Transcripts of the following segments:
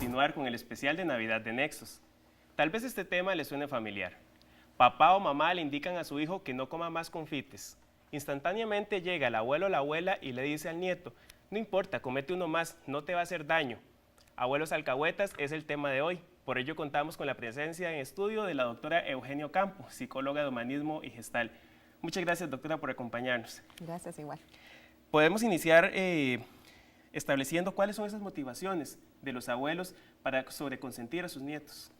continuar con el especial de Navidad de Nexos. Tal vez este tema le suene familiar. Papá o mamá le indican a su hijo que no coma más confites. Instantáneamente llega el abuelo o la abuela y le dice al nieto, no importa, comete uno más, no te va a hacer daño. Abuelos alcahuetas es el tema de hoy. Por ello contamos con la presencia en estudio de la doctora Eugenio Campo, psicóloga de humanismo y gestal. Muchas gracias, doctora, por acompañarnos. Gracias, igual. Podemos iniciar estableciendo cuáles son esas motivaciones de los abuelos para sobreconsentir a sus nietos.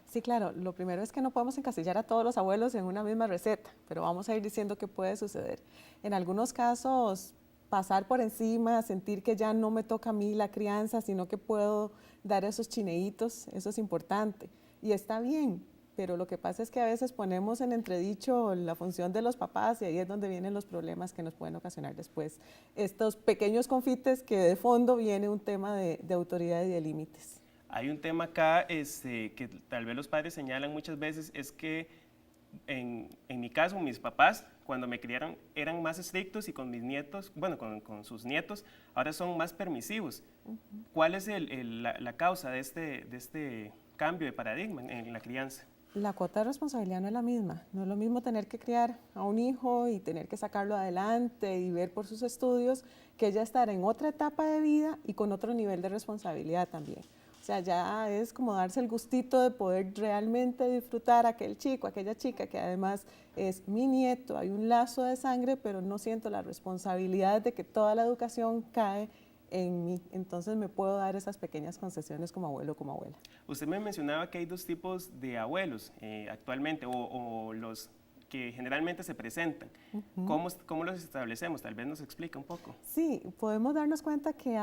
Sí, claro, lo primero es que no podemos encasillar a todos los abuelos en una misma receta, pero vamos a ir diciendo qué puede suceder. En algunos casos, pasar por encima, sentir que ya no me toca a mí la crianza, sino que puedo dar esos chineitos, eso es importante. Y está bien, pero lo que pasa es que a veces ponemos en entredicho la función de los papás y ahí es donde vienen los problemas que nos pueden ocasionar después. Estos pequeños confites que de fondo viene un tema de autoridad y de límites. Hay un tema acá que tal vez los padres señalan muchas veces, es que en mi caso, mis papás, cuando me criaron, eran más estrictos y con mis nietos, bueno, con sus nietos, ahora son más permisivos. ¿Cuál es la causa de este cambio de paradigma en la crianza? La cuota de responsabilidad no es la misma. No es lo mismo tener que criar a un hijo y tener que sacarlo adelante y ver por sus estudios, que ya estar en otra etapa de vida y con otro nivel de responsabilidad también. O sea, ya es como darse el gustito de poder realmente disfrutar a aquel chico, aquella chica que además es mi nieto, hay un lazo de sangre, pero no siento la responsabilidad de que toda la educación cae en mí. Entonces me puedo dar esas pequeñas concesiones como abuelo o como abuela. Usted me mencionaba que hay dos tipos de abuelos actualmente, o los que generalmente se presentan. ¿Cómo los establecemos? Tal vez nos explica un poco. Sí, podemos darnos cuenta que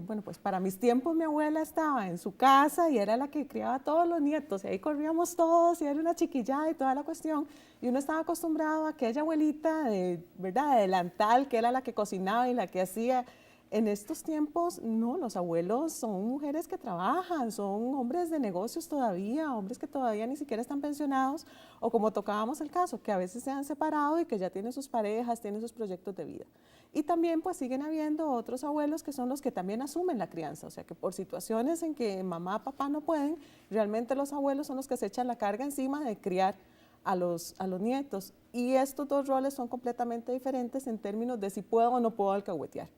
bueno, pues para mis tiempos mi abuela estaba en su casa y era la que criaba a todos los nietos, y ahí corríamos todos y era una chiquillada y toda la cuestión, y uno estaba acostumbrado a aquella abuelita ¿verdad?, de delantal, que era la que cocinaba y la que hacía. En estos tiempos, no, los abuelos son mujeres que trabajan, son hombres de negocios todavía, hombres que todavía ni siquiera están pensionados, o como tocábamos el caso, que a veces se han separado y que ya tienen sus parejas, tienen sus proyectos de vida. Y también pues siguen habiendo otros abuelos que son los que también asumen la crianza, o sea que por situaciones en que mamá, papá no pueden, realmente los abuelos son los que se echan la carga encima de criar a los nietos. Y estos dos roles son completamente diferentes en términos de si puedo o no puedo alcahuetear.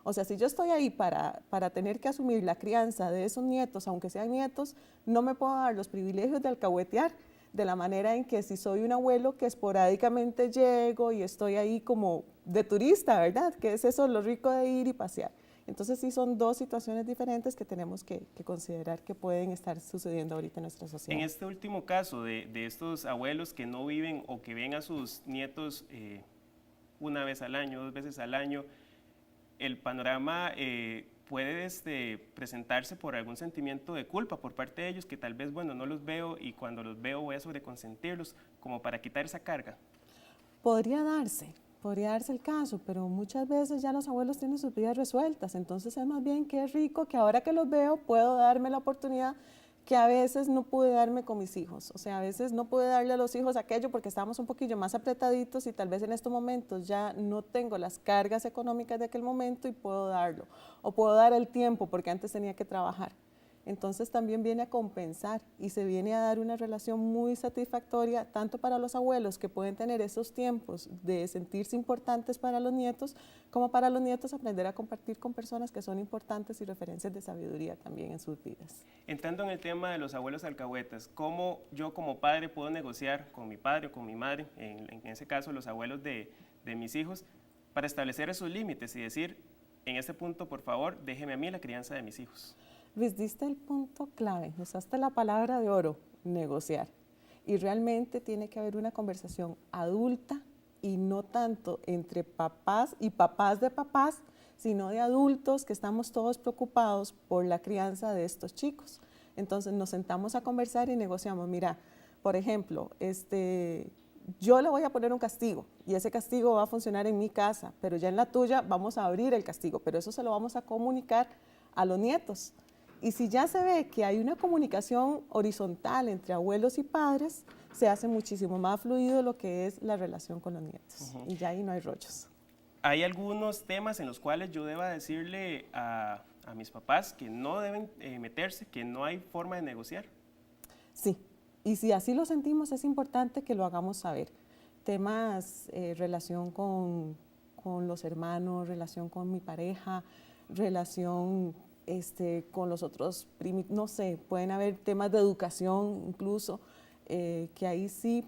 O sea, si yo estoy ahí para tener que asumir la crianza de esos nietos, aunque sean nietos, no me puedo dar los privilegios de alcahuetear de la manera en que si soy un abuelo que esporádicamente llego y estoy ahí como de turista, ¿verdad? Que es eso lo rico de ir y pasear. Entonces sí son dos situaciones diferentes que tenemos que considerar que pueden estar sucediendo ahorita en nuestra sociedad. En este último caso de estos abuelos que no viven o que ven a sus nietos una vez al año, 2 veces al año, el panorama puede presentarse por algún sentimiento de culpa por parte de ellos, que tal vez, bueno, no los veo y cuando los veo voy a sobreconsentirlos, como para quitar esa carga. Podría darse el caso, pero muchas veces ya los abuelos tienen sus vidas resueltas, entonces es más bien que es rico que ahora que los veo puedo darme la oportunidad que a veces no pude darme con mis hijos. O sea, a veces no pude darle a los hijos aquello porque estábamos un poquillo más apretaditos y tal vez en estos momentos ya no tengo las cargas económicas de aquel momento y puedo darlo. O puedo dar el tiempo porque antes tenía que trabajar. Entonces también viene a compensar y se viene a dar una relación muy satisfactoria tanto para los abuelos que pueden tener esos tiempos de sentirse importantes para los nietos, como para los nietos aprender a compartir con personas que son importantes y referencias de sabiduría también en sus vidas. Entrando en el tema de los abuelos alcahuetas, ¿cómo yo como padre puedo negociar con mi padre o con mi madre, en ese caso los abuelos de mis hijos, para establecer esos límites y decir, en este punto, por favor, déjeme a mí la crianza de mis hijos? Luis, diste el punto clave, usaste la palabra de oro, negociar. Y realmente tiene que haber una conversación adulta y no tanto entre papás y papás de papás, sino de adultos que estamos todos preocupados por la crianza de estos chicos. Entonces nos sentamos a conversar y negociamos, mira, por ejemplo, yo le voy a poner un castigo y ese castigo va a funcionar en mi casa, pero ya en la tuya vamos a abrir el castigo, pero eso se lo vamos a comunicar a los nietos. Y si ya se ve que hay una comunicación horizontal entre abuelos y padres, se hace muchísimo más fluido lo que es la relación con los nietos. Y ya ahí no hay rollos. ¿Hay algunos temas en los cuales yo deba decirle a a mis papás que no deben meterse, que no hay forma de negociar? Sí, y si así lo sentimos, es importante que lo hagamos saber. Temas, relación con los hermanos, relación con mi pareja, relación con los otros primos, no sé, pueden haber temas de educación incluso, que ahí sí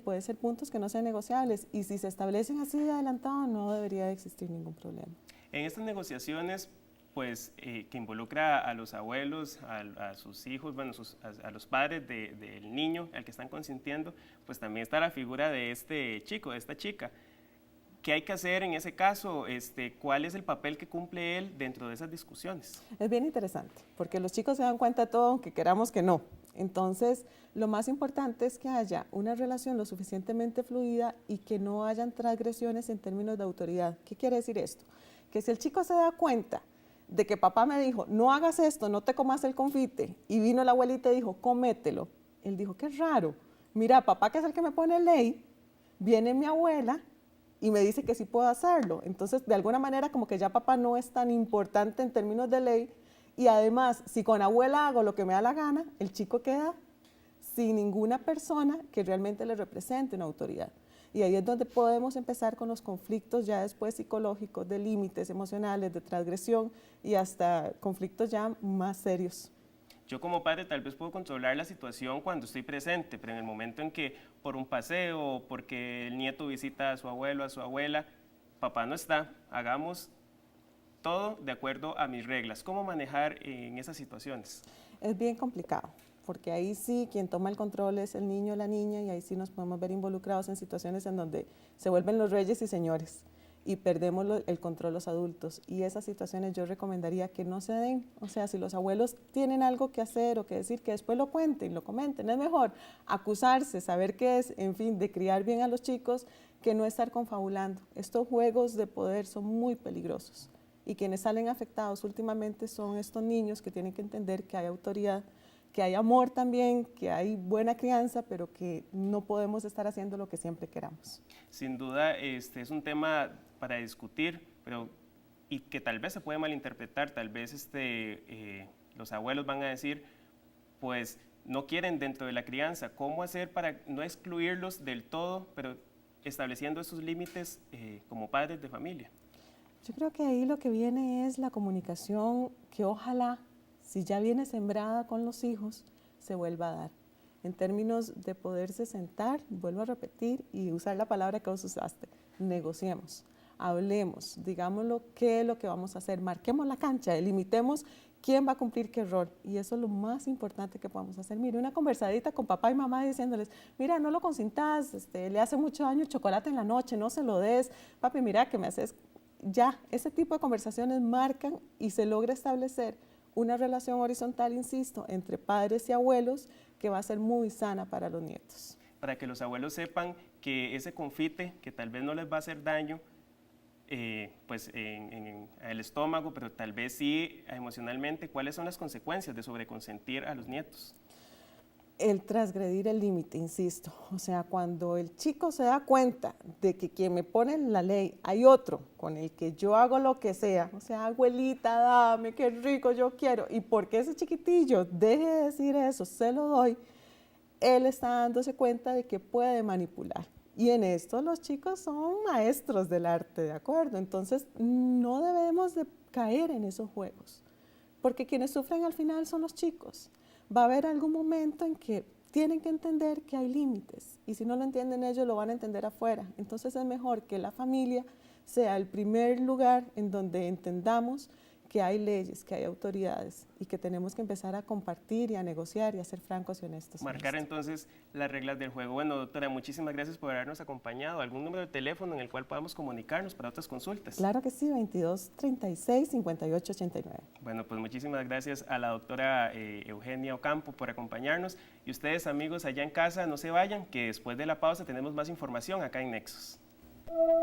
puede ser puntos que no sean negociables, y si se establecen así de adelantado no debería de existir ningún problema. En estas negociaciones, pues, que involucra a los abuelos, a sus hijos, bueno, a los padres del niño al que están consintiendo, pues también está la figura de este chico, de esta chica. ¿Qué hay que hacer en ese caso? ¿Cuál es el papel que cumple él dentro de esas discusiones? Es bien interesante, porque los chicos se dan cuenta de todo, aunque queramos que no. Entonces, lo más importante es que haya una relación lo suficientemente fluida y que no hayan transgresiones en términos de autoridad. ¿Qué quiere decir esto? Que si el chico se da cuenta de que papá me dijo, no hagas esto, no te comas el confite, y vino la abuelita y dijo, cómetelo, él dijo, qué raro, mira, papá, que es el que me pone ley, viene mi abuela y me dice que sí puedo hacerlo. Entonces, de alguna manera, como que ya papá no es tan importante en términos de ley, y además, si con abuela hago lo que me da la gana, el chico queda sin ninguna persona que realmente le represente una autoridad. Y ahí es donde podemos empezar con los conflictos ya después psicológicos, de límites emocionales, de transgresión y hasta conflictos ya más serios. Yo como padre tal vez puedo controlar la situación cuando estoy presente, pero en el momento en que por un paseo o porque el nieto visita a su abuelo, a su abuela, papá no está, hagamos todo de acuerdo a mis reglas. ¿Cómo manejar en esas situaciones? Es bien complicado, porque ahí sí quien toma el control es el niño o la niña, y ahí sí nos podemos ver involucrados en situaciones en donde se vuelven los reyes y señores y perdemos el control los adultos, y esas situaciones yo recomendaría que no se den. O sea, si los abuelos tienen algo que hacer o que decir, que después lo cuenten, lo comenten. Es mejor acusarse, saber qué es, en fin, de criar bien a los chicos, que no estar confabulando. Estos juegos de poder son muy peligrosos, y quienes salen afectados últimamente son estos niños que tienen que entender que hay autoridad, que hay amor también, que hay buena crianza, pero que no podemos estar haciendo lo que siempre queramos. Sin duda, es un tema para discutir, pero y que tal vez se puede malinterpretar. Tal vez los abuelos van a decir, pues no quieren dentro de la crianza. ¿Cómo hacer para no excluirlos del todo, pero estableciendo esos límites como padres de familia? Yo creo que ahí lo que viene es la comunicación, que ojalá, si ya viene sembrada con los hijos, se vuelva a dar. En términos de poderse sentar, vuelvo a repetir y usar la palabra que vos usaste, negociemos, hablemos, digámoslo qué es lo que vamos a hacer, marquemos la cancha, delimitemos quién va a cumplir qué rol, y eso es lo más importante que podemos hacer. Mire, una conversadita con papá y mamá diciéndoles, mira, no lo consintas, le hace mucho daño el chocolate en la noche, no se lo des, papi, mira que me haces. Ya, ese tipo de conversaciones marcan y se logra establecer una relación horizontal, insisto, entre padres y abuelos, que va a ser muy sana para los nietos. Para que los abuelos sepan que ese confite, que tal vez no les va a hacer daño, pues en el estómago, pero tal vez sí emocionalmente, ¿cuáles son las consecuencias de sobreconsentir a los nietos? El transgredir el límite, insisto. O sea, cuando el chico se da cuenta de que quien me pone en la ley hay otro con el que yo hago lo que sea, o sea, abuelita, dame, qué rico, yo quiero, y porque ese chiquitillo deje de decir eso, se lo doy, él está dándose cuenta de que puede manipular. Y en esto los chicos son maestros del arte, ¿de acuerdo? Entonces, no debemos de caer en esos juegos, porque quienes sufren al final son los chicos. Va a haber algún momento en que tienen que entender que hay límites, y si no lo entienden ellos, lo van a entender afuera. Entonces es mejor que la familia sea el primer lugar en donde entendamos que hay leyes, que hay autoridades, y que tenemos que empezar a compartir y a negociar y a ser francos y honestos. Marcar entonces las reglas del juego. Bueno, doctora, muchísimas gracias por habernos acompañado. ¿Algún número de teléfono en el cual podamos comunicarnos para otras consultas? Claro que sí, 22 36 58 89. Bueno, pues muchísimas gracias a la doctora Eugenia Ocampo por acompañarnos. Y ustedes, amigos allá en casa, no se vayan, que después de la pausa tenemos más información acá en Nexos.